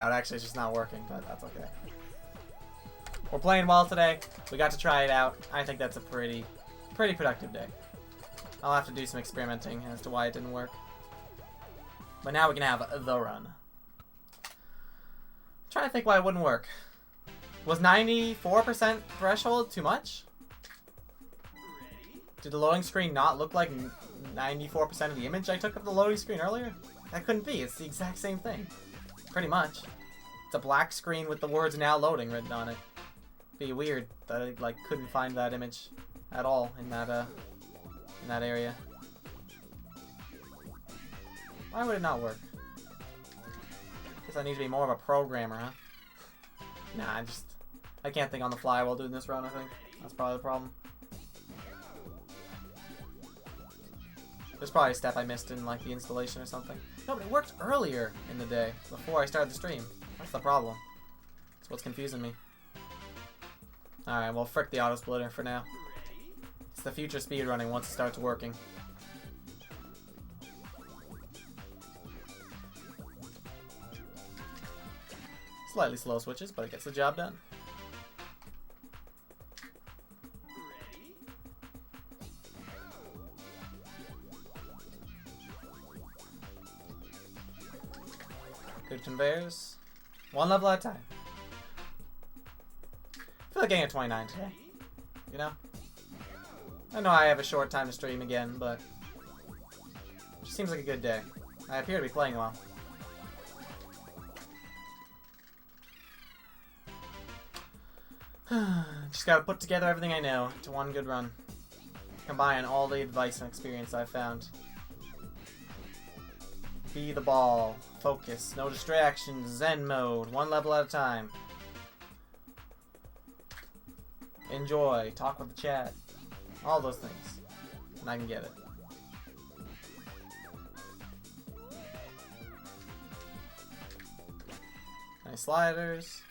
Actually, it's just not working, but that's okay. We're playing well today. We got to try it out. I think that's a pretty productive day. I'll have to do some experimenting as to why it didn't work. But now we can have the run. I'm trying to think why it wouldn't work. Was 94% threshold too much? Did the loading screen not look like 94% of the image I took of the loading screen earlier? That couldn't be. It's the exact same thing. Pretty much. It's a black screen with the words "now loading" written on it. Be weird that I like couldn't find that image at all in that area. Why would it not work? Guess I need to be more of a programmer, huh? Nah, I can't think on the fly while doing this run, I think. That's probably the problem. There's probably a step I missed in like the installation or something. No, but it worked earlier in the day, before I started the stream. That's the problem. That's what's confusing me. Alright, well, frick the auto splitter for now. It's the future speedrunning once it starts working. Slightly slow switches, but it gets the job done. Good conveyors. One level at a time. I feel like getting a 29 today. You know? I know I have a short time to stream again, but it just seems like a good day. I appear to be playing well. Just gotta put together everything I know to one good run. Combine all the advice and experience I've found. Be the ball. Focus. No distractions. Zen mode. One level at a time. Enjoy. Talk with the chat. All those things. And I can get it. Nice sliders.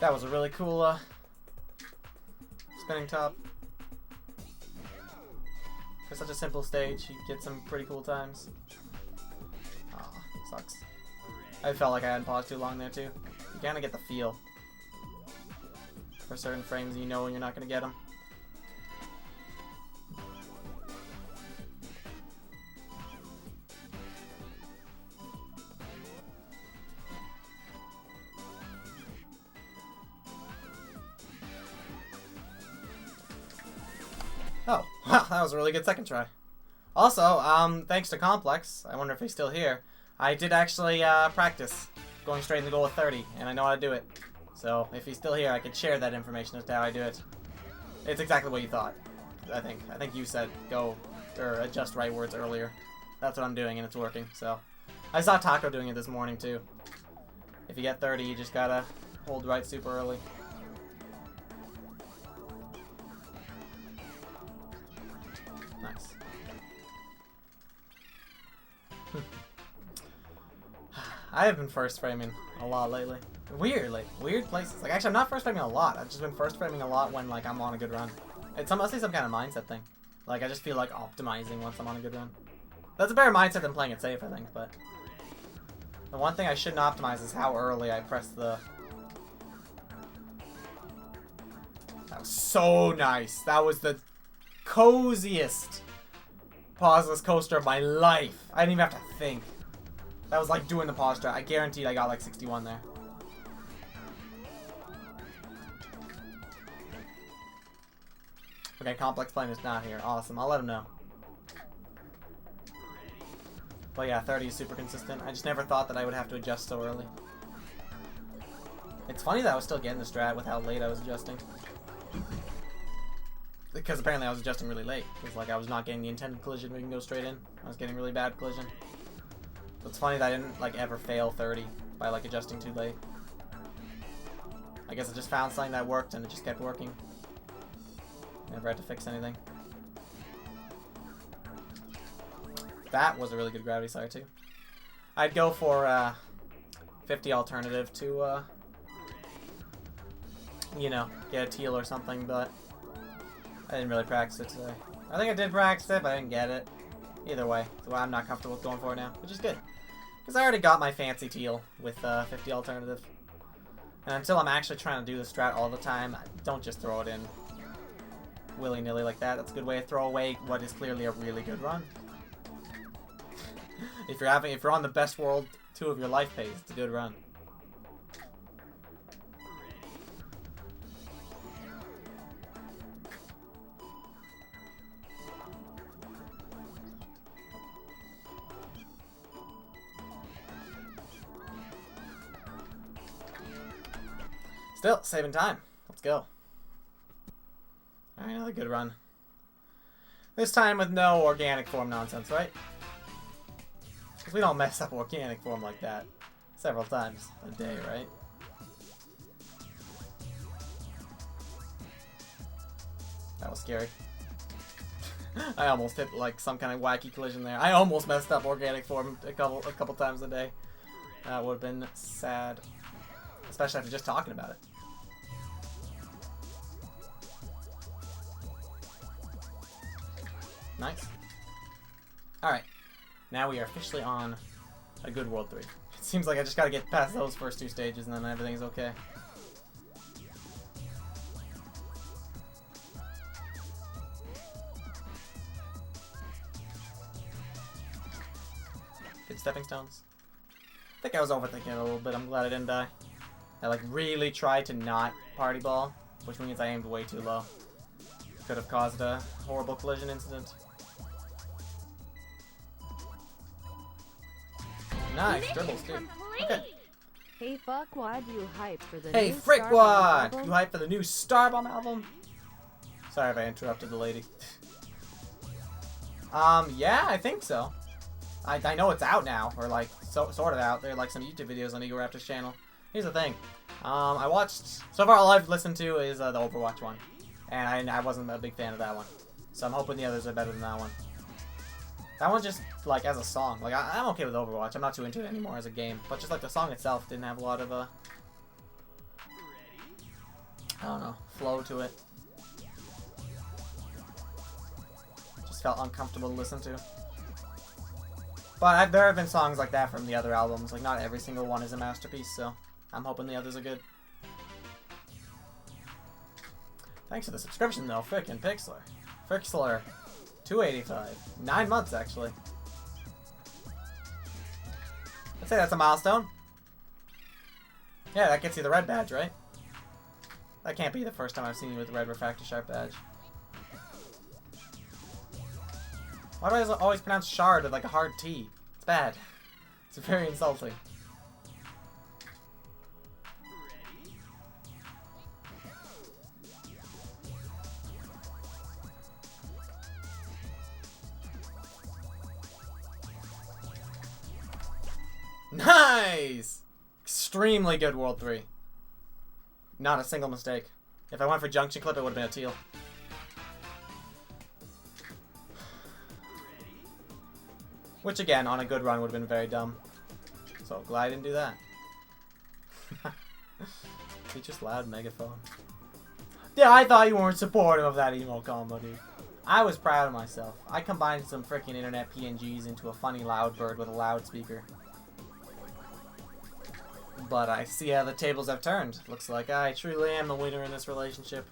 That was a really cool spinning top. For such a simple stage, you get some pretty cool times. Aw, sucks. I felt like I hadn't paused too long there too. You kinda get the feel for certain frames you know when you're not gonna get them. Oh, wow, that was a really good second try. Also, thanks to Complex, I wonder if he's still here, I did actually practice going straight in the goal with 30, and I know how to do it. So, if he's still here, I could share that information as to how I do it. It's exactly what you thought, I think. I think you said go, or adjust right words earlier. That's what I'm doing, and it's working, so. I saw Taco doing it this morning, too. If you get 30, you just gotta hold right super early. Nice. I have been first framing a lot lately. Weirdly. Weird places. Like, actually, I'm not first framing a lot. I've just been first framing a lot when, like, I'm on a good run. It's mostly some kind of mindset thing. Like, I just feel like optimizing once I'm on a good run. That's a better mindset than playing it safe, I think, but the one thing I shouldn't optimize is how early I press the... That was so nice. That was the coziest pauseless coaster of my life. I didn't even have to think. That was like doing the pause strat. I guaranteed I got like 61 there. Okay, Complex Plane is not here. Awesome. I'll let him know. But yeah, 30 is super consistent. I just never thought that I would have to adjust so early. It's funny that I was still getting the strat with how late I was adjusting. Because apparently I was adjusting really late. Because like I was not getting the intended collision we can go straight in. I was getting really bad collision. So it's funny that I didn't like ever fail 30 by like adjusting too late. I guess I just found something that worked and it just kept working. Never had to fix anything. That was a really good gravity sire too. I'd go for 50 alternative to, you know, get a teal or something, but I didn't really practice it today. I think I did practice it, but I didn't get it. Either way, so I'm not comfortable with going for it now, which is good. Because I already got my fancy teal with 50 alternative. And until I'm actually trying to do the strat all the time, don't just throw it in willy-nilly like that. That's a good way to throw away what is clearly a really good run. If you're on the best world 2 of your life pace, it's a good run. Still, saving time. Let's go. Alright, another good run. This time with no organic form nonsense, right? Because we don't mess up organic form like that several times a day, right? That was scary. I almost hit like some kind of wacky collision there. I almost messed up organic form a couple times a day. That would have been sad. Especially after just talking about it. Nice. Alright. Now we are officially on a good World 3. It seems like I just gotta get past those first 2 stages and then everything's okay. Good stepping stones. I think I was overthinking it a little bit. I'm glad I didn't die. I like really tried to not party ball, which means I aimed way too low. Could have caused a horrible collision incident. Nice dribbles too. Okay. Hey fuckwad, you hype for the Hey new frickwad! Starbomb You hype for the new Starbomb album? Sorry if I interrupted the lady. Yeah, I think so. I know it's out now, or like sort of out. There are like some YouTube videos on Eagle Raptor's channel. Here's the thing. I watched so far all I've listened to is the Overwatch one, and I wasn't a big fan of that one. So I'm hoping the others are better than that one. That one just like as a song, like I'm okay with Overwatch. I'm not too into it anymore as a game, but just like the song itself didn't have a lot of I don't know, flow to it. Just felt uncomfortable to listen to. But there have been songs like that from the other albums. Like, not every single one is a masterpiece, so I'm hoping the others are good. Thanks for the subscription, though, frickin' Pixlr. Frixlr, $2.85. 9 months, actually. I'd say that's a milestone. Yeah, that gets you the red badge, right? That can't be the first time I've seen you with the red Refractor Sharp badge. Why do I always pronounce shard with like a hard T? It's bad. It's very insulting. Nice! Extremely good World 3. Not a single mistake. If I went for Junction Clip, it would have been a teal. Which, again, on a good run would have been very dumb. So, glad I didn't do that. Teacher's loud megaphone. Yeah, I thought you weren't supportive of that emo combo, dude. I was proud of myself. I combined some freaking internet PNGs into a funny loud bird with a loudspeaker. But I see how the tables have turned. Looks like I truly am the winner in this relationship.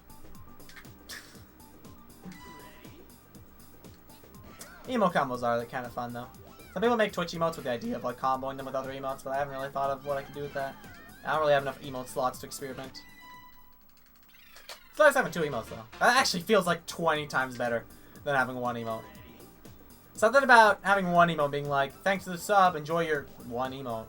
Emo combos are kind of fun, though. Some people make Twitch emotes with the idea of like comboing them with other emotes, but I haven't really thought of what I could do with that. I don't really have enough emote slots to experiment. It's nice having 2 emotes, though. That actually feels like 20 times better than having 1 emote. Something about having 1 emote being like, thanks for the sub, enjoy your 1 emote.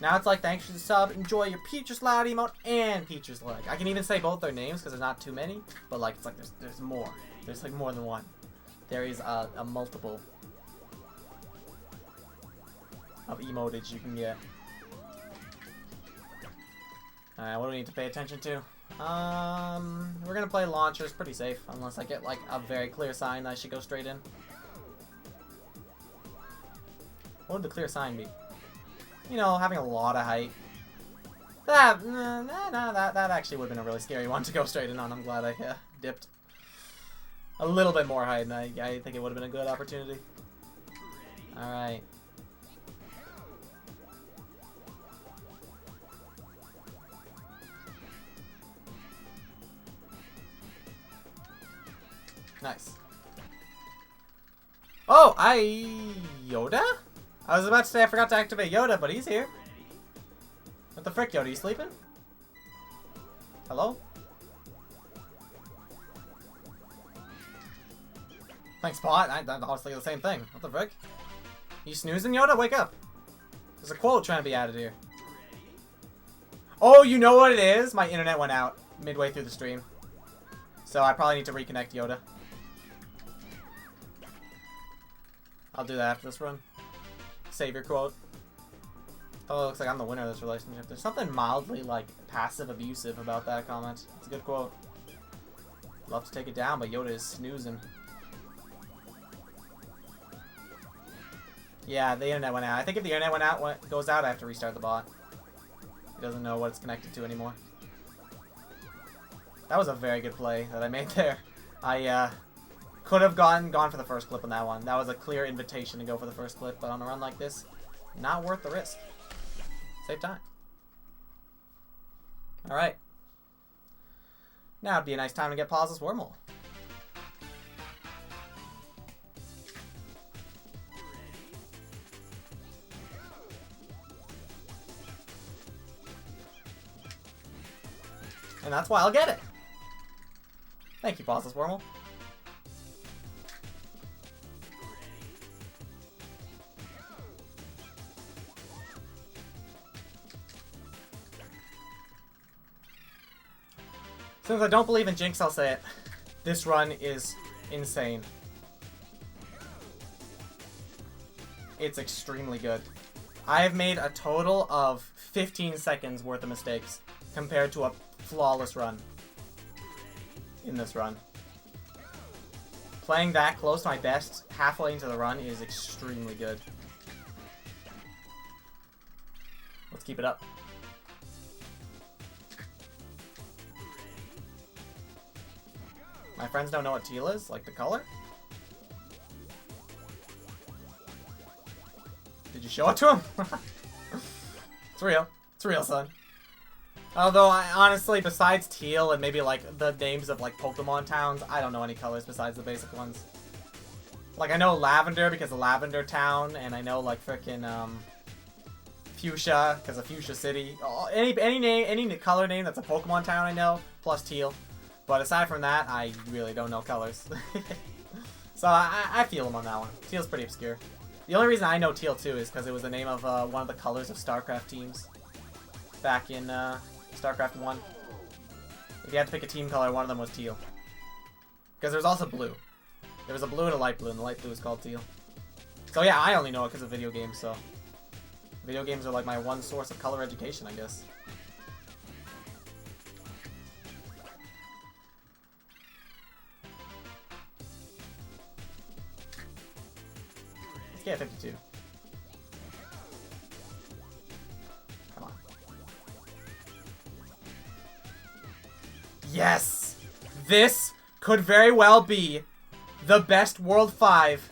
Now it's like, thanks for the sub, enjoy your Peaches Loud emote and Peaches Leg. I can even say both their names because there's not too many, but like it's like there's more. There's like more than one. There is a multiple of emotage you can get. Alright, what do we need to pay attention to? We're gonna play launchers pretty safe, unless I get like a very clear sign that I should go straight in. What would the clear sign be? You know, having a lot of height. That actually would have been a really scary one to go straight in on. I'm glad I dipped. A little bit more height, and I think it would have been a good opportunity. Alright. Nice. Oh, Yoda? I was about to say I forgot to activate Yoda, but he's here. What the frick, Yoda? You sleeping? Hello? Thanks, Spot. I honestly the same thing. What the frick? You snoozing, Yoda? Wake up. There's a quote trying to be added here. Oh, you know what it is? My internet went out midway through the stream. So I probably need to reconnect Yoda. I'll do that after this run. Save your quote. Oh, it looks like I'm the winner of this relationship. There's something mildly, like, passive-abusive about that comment. It's a good quote. Love to take it down, but Yoda is snoozing. Yeah, the internet went out. I think if the internet goes out, I have to restart the bot. It doesn't know what it's connected to anymore. That was a very good play that I made there. I could have gone for the first clip on that one. That was a clear invitation to go for the first clip, but on a run like this, not worth the risk. Save time. Alright. Now it'd be a nice time to get Paus's wormhole. And that's why I'll get it. Thank you, Paus's wormhole. Since I don't believe in Jinx, I'll say it. This run is insane. It's extremely good. I have made a total of 15 seconds worth of mistakes compared to a flawless run in this run. Playing that close to my best halfway into the run is extremely good. Let's keep it up. My friends don't know what teal is, like the color. Did you show it to him? It's real. It's real, son. Although, honestly, besides teal and maybe, like, the names of, like, Pokemon towns, I don't know any colors besides the basic ones. Like, I know Lavender because of Lavender Town, and I know, like, frickin', Fuchsia because of Fuchsia City. Any color name that's a Pokemon town I know, plus teal. But aside from that, I really don't know colors. So I feel them on that one. Teal's pretty obscure. The only reason I know teal, too, is because it was the name of one of the colors of StarCraft teams. Back in, StarCraft 1. If you had to pick a team color, one of them was teal. Because there's also blue. There was a blue and a light blue, and the light blue is called teal. So yeah, I only know it because of video games, so... Video games are like my one source of color education, I guess. Let's get 52. Come on. Yes! This could very well be the best World 5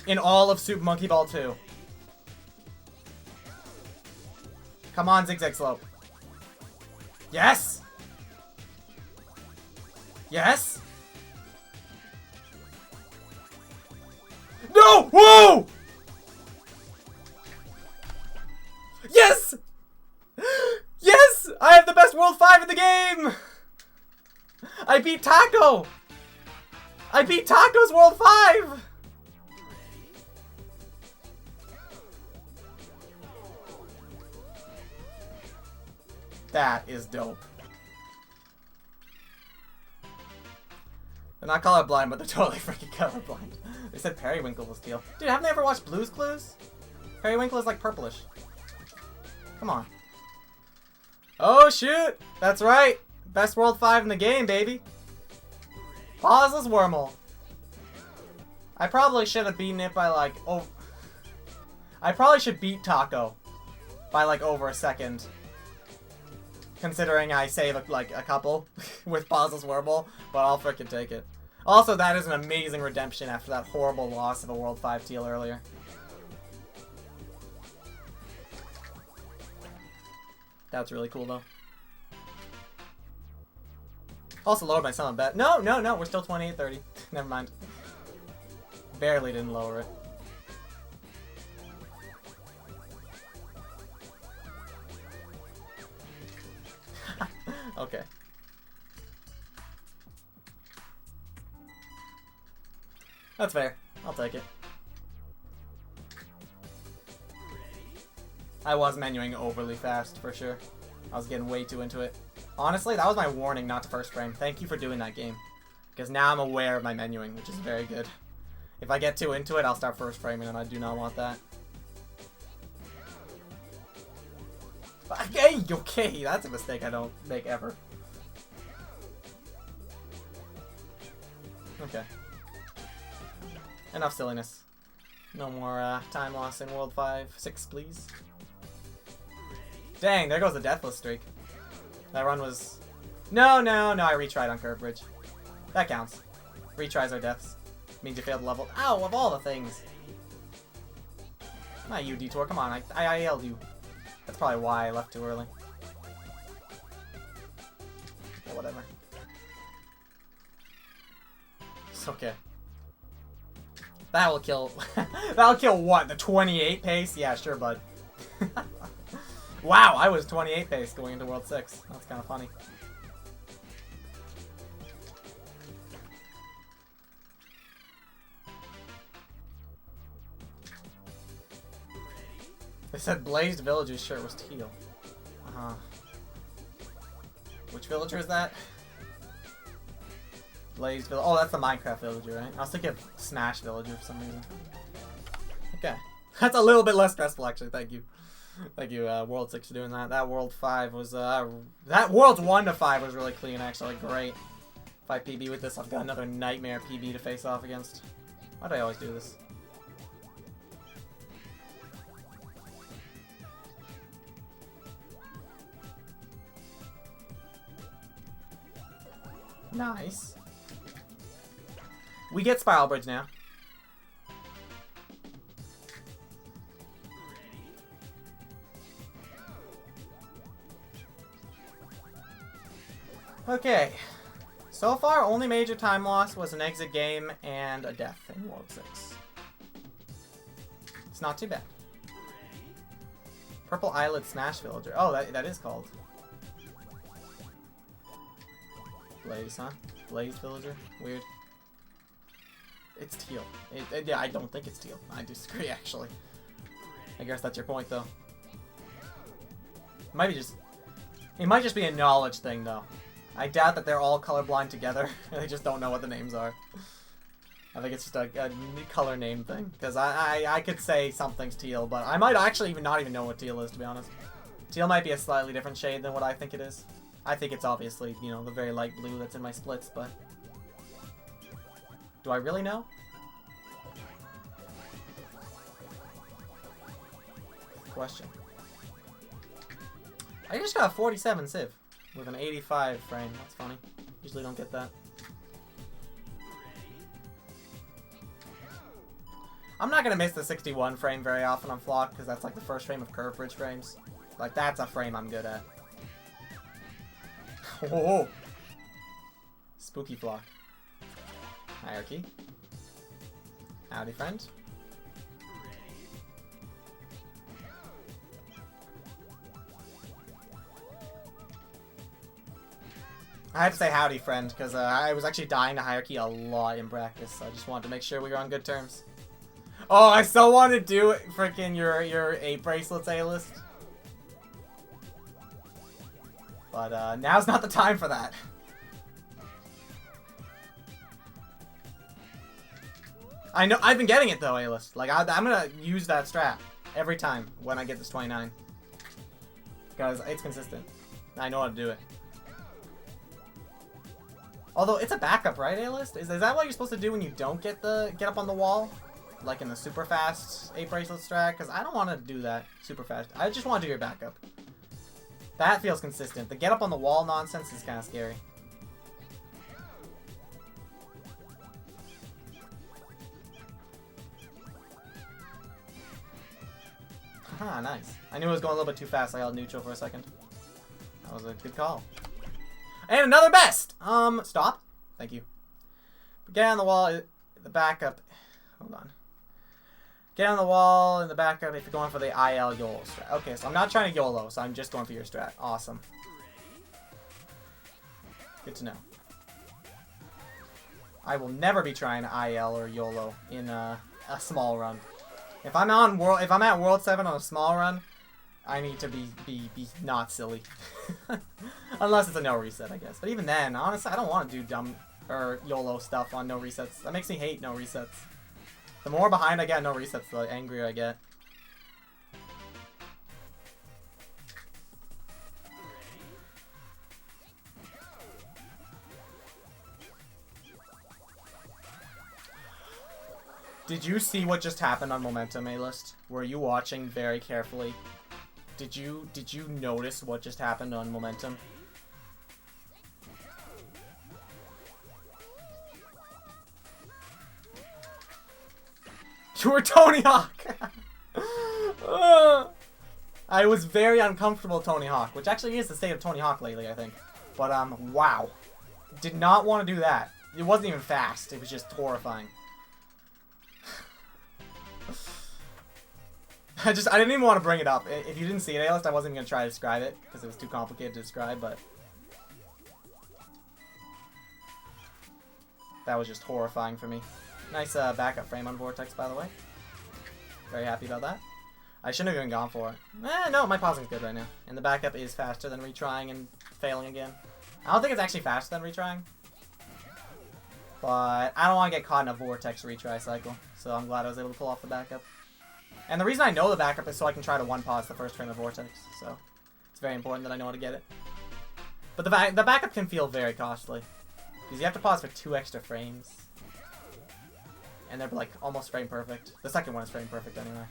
in all of Super Monkey Ball 2. Come on, Zigzag Slope. Yes! Yes! No! Whoa! Yes! Yes! I have the best World 5 in the game! I beat Taco! I beat Taco's World 5! That is dope. They're not colorblind, but they're totally freaking colorblind. They said Periwinkle was teal. Dude, haven't they ever watched Blue's Clues? Periwinkle is like purplish. Come on. Oh shoot! That's right! Best World 5 in the game, baby! Pauseless Wormhole. I probably should have beaten it by like, oh... I probably should beat Taco by like over a second. Considering I save like a couple with Puzzle's Worble, but I'll frickin' take it. Also, that is an amazing redemption after that horrible loss of a World 5 teal earlier. That's really cool though. Also lowered my summon bet. No, we're still 28-30. Never mind. Barely didn't lower it. Okay. That's fair. I'll take it. I was menuing overly fast, for sure. I was getting way too into it. Honestly, that was my warning not to first frame. Thank you for doing that game. Because now I'm aware of my menuing, which is very good. If I get too into it, I'll start first framing, and I do not want that. Okay, that's a mistake I don't make ever. Okay. Enough silliness. No more time loss in World 5-6, please. Dang, there goes the deathless streak. That run was... No, I retried on Curve Bridge. That counts. Retries are deaths. Means you failed the level. Ow, of all the things. Not you, Detour. Come on, I yelled you. That's probably why I left too early. Yeah, whatever. It's okay. That will kill... That'll kill what? The 28 pace? Yeah, sure, bud. Wow, I was 28 pace going into World 6. That's kind of funny. They said Blazed Villager's shirt was teal. Which villager is that? Blazed Villager. Oh, that's the Minecraft villager, right? I was thinking of Smash Villager for some reason. Okay. That's a little bit less stressful, actually. Thank you. Thank you, World 6 for doing that. That World 5 was, that Worlds 1 to 5 was really clean, actually. Great. If I PB with this, I've got another nightmare PB to face off against. Why do I always do this? Nice. We get Spiral Bridge now. Okay. So far, only major time loss was an exit game and a death in World 6. It's not too bad. Purple Eyelid Smash Villager. Oh, that is called. Blaze, huh? Blaze Villager? Weird. It's teal. Yeah, I don't think it's teal. I disagree, actually. I guess that's your point, though. It might just be a knowledge thing, though. I doubt that they're all colorblind together. They just don't know what the names are. I think it's just a color name thing. Because I could say something's teal, but I might actually not even know what teal is, to be honest. Teal might be a slightly different shade than what I think it is. I think it's obviously, you know, the very light blue that's in my splits, but... Do I really know? Question. I just got a 47 Civ with an 85 frame. That's funny. Usually don't get that. I'm not gonna miss the 61 frame very often on Flock because that's like the first frame of Curve Bridge frames. Like, that's a frame I'm good at. Oh! Spooky Flock. Hierarchy. Howdy, friend. I had to say howdy, friend, because I was actually dying to Hierarchy a lot in practice, so I just wanted to make sure we were on good terms. Oh, I so want to do it, freaking your 8 bracelets A-list. But now's not the time for that. I know, I've been getting it though, A-list. Like, I'm gonna use that strat every time when I get this 29. Because it's consistent. I know how to do it. Although, it's a backup, right, A-list? Is that what you're supposed to do when you don't get up on the wall? like in the super fast 8 bracelet strat, because I don't want to do that super fast. I just want to do your backup. That feels consistent. The get up on the wall nonsense is kind of scary. Haha, nice. I knew it was going a little bit too fast. I held neutral for a second. That was a good call. And another best! Stop. Thank you. Get on the wall, the backup. Hold on. Get on the wall in the backup if you're going for the IL YOLO strat. Okay, so I'm not trying to YOLO, so I'm just going for your strat. Awesome. Good to know. I will never be trying IL or YOLO in a small run. If I'm at World 7 on a small run, I need to be not silly. Unless it's a no reset, I guess. But even then, honestly, I don't want to do dumb or YOLO stuff on no resets. That makes me hate no resets. The more behind I get no resets, the angrier I get. Did you see what just happened on Momentum, A-List? Were you watching very carefully? Did you notice what just happened on Momentum? You were Tony Hawk! I was very uncomfortable Tony Hawk, which actually is the state of Tony Hawk lately, I think. But, wow. Did not want to do that. It wasn't even fast, it was just horrifying. I didn't even want to bring it up. If you didn't see it, A-List, I wasn't even going to try to describe it, because it was too complicated to describe, but... that was just horrifying for me. Nice backup frame on Vortex, by the way. Very happy about that. I shouldn't have even gone for it. No, my pausing's good right now. And the backup is faster than retrying and failing again. I don't think it's actually faster than retrying. But I don't want to get caught in a Vortex retry cycle. So I'm glad I was able to pull off the backup. And the reason I know the backup is so I can try to one-pause the first frame of Vortex. So it's very important that I know how to get it. But the backup can feel very costly. Because you have to pause for 2 extra frames. And they're like almost frame perfect. The second one is frame perfect anyway.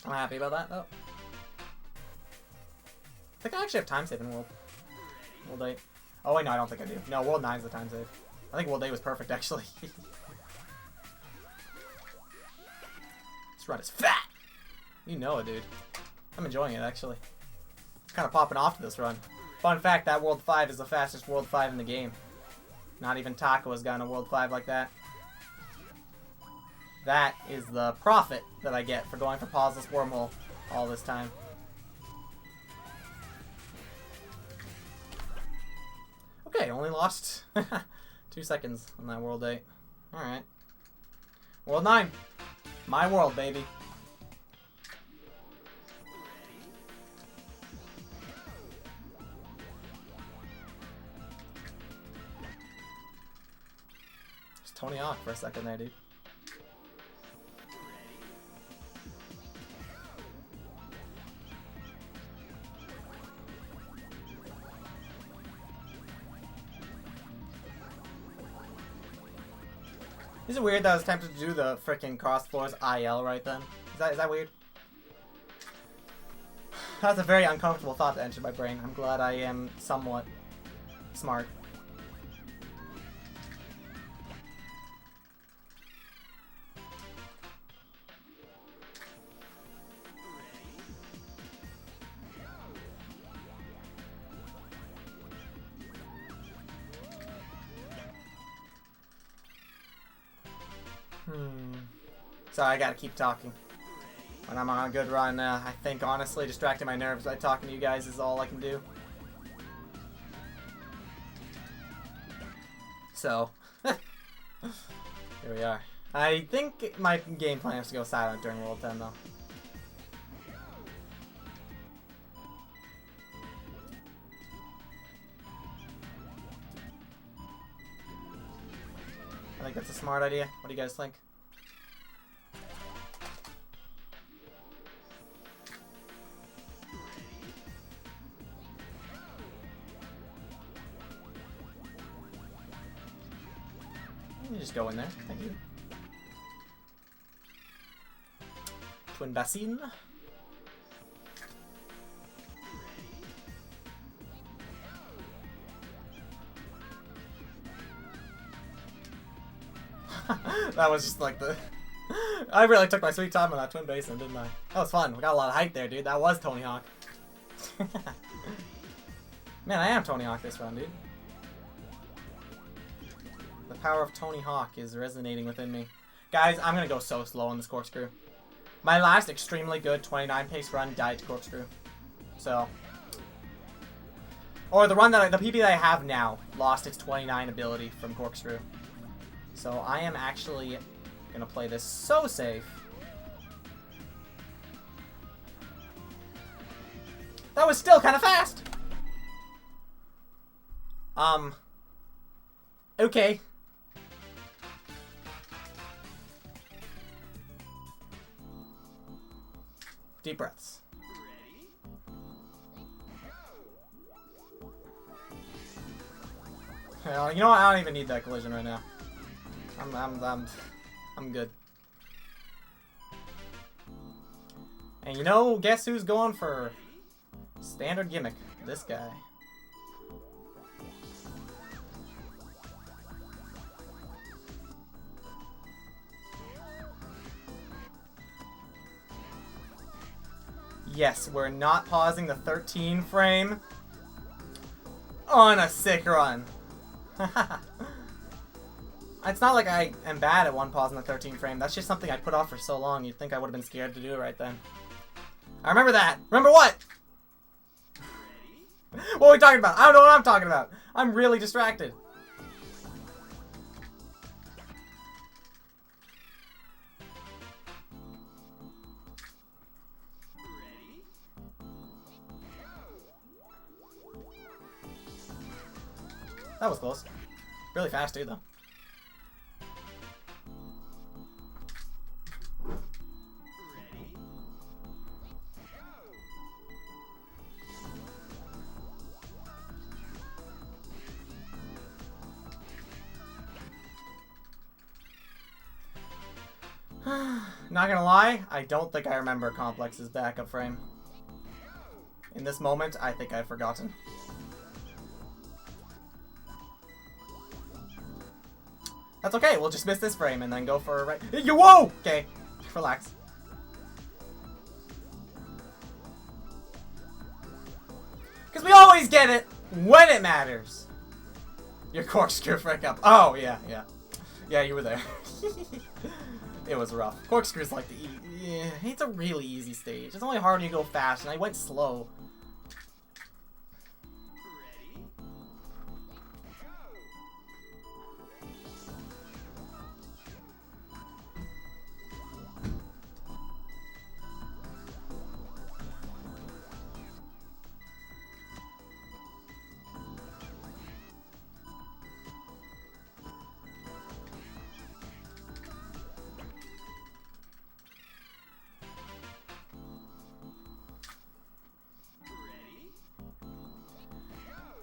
I'm happy about that though. I think I actually have time save in World 8. Oh wait, no, I don't think I do. No, World 9 is the time save. I think World 8 was perfect actually. This run is fat! You know it, dude. I'm enjoying it actually. Kind of popping off to this run. Fun fact, that World 5 is the fastest World 5 in the game. Not even Taco has gotten a World 5 like that. That is the profit that I get for going for pauseless wormhole all this time. Okay, only lost 2 seconds on that World 8. Alright. World 9. My world, baby. Tony Hawk for a second there, dude. Is it weird that I was tempted to do the frickin' cross floors IL right then? Is that weird? That's a very uncomfortable thought that entered my brain. I'm glad I am somewhat smart. Sorry, I gotta keep talking. When I'm on a good run, I think honestly distracting my nerves by talking to you guys is all I can do. So, here we are. I think my game plan is to go silent during World 10 though. I think that's a smart idea. What do you guys think? You just go in there. Thank you. Twin basin. That was just like the... I really took my sweet time on that twin basin, didn't I? That was fun. We got a lot of height there, dude. That was Tony Hawk. Man, I am Tony Hawk this round, dude. The power of Tony Hawk is resonating within me. Guys, I'm gonna go so slow on this corkscrew. My last extremely good 29 pace run died to corkscrew. So... Or the run that the PB that I have now lost its 29 ability from corkscrew. So I am actually gonna play this so safe. That was still kind of fast. Okay. Deep breaths. Well, you know what? I don't even need that collision right now. I'm good. And you know, guess who's going for standard gimmick? This guy. Yes, we're not pausing the 13 frame on a sick run. It's not like I am bad at one pause in the 13 frame. That's just something I put off for so long. You'd think I would have been scared to do it right then. I remember that. Remember what? What are we talking about? I don't know what I'm talking about. I'm really distracted. That was close. Really fast too, though. Not gonna lie, I don't think I remember Complex's backup frame. In this moment, I think I've forgotten. That's okay, we'll just miss this frame and then go for a right. Whoa! Okay, relax. Because we always get it when it matters. Your corkscrew frick up. Oh, yeah, yeah. Yeah, you were there. It was rough. Corkscrew's like the yeah, it's a really easy stage. It's only hard when you go fast, and I went slow.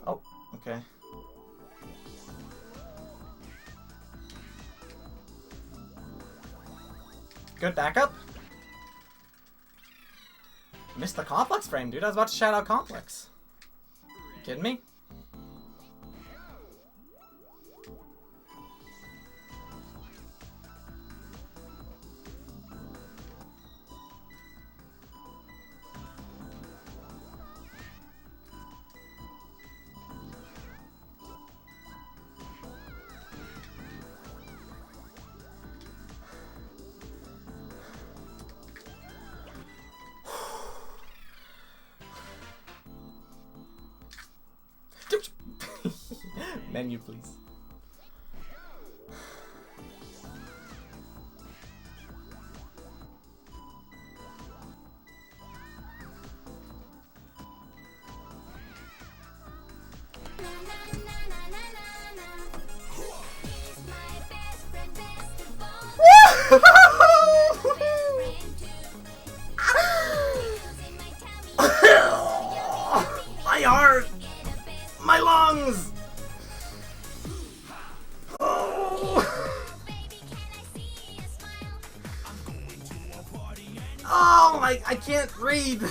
Oh, okay. Good backup. Missed the complex frame, dude. I was about to shout out complex. You kidding me? Menu, please. My heart! My lungs! Oh! Oh my! I can't read.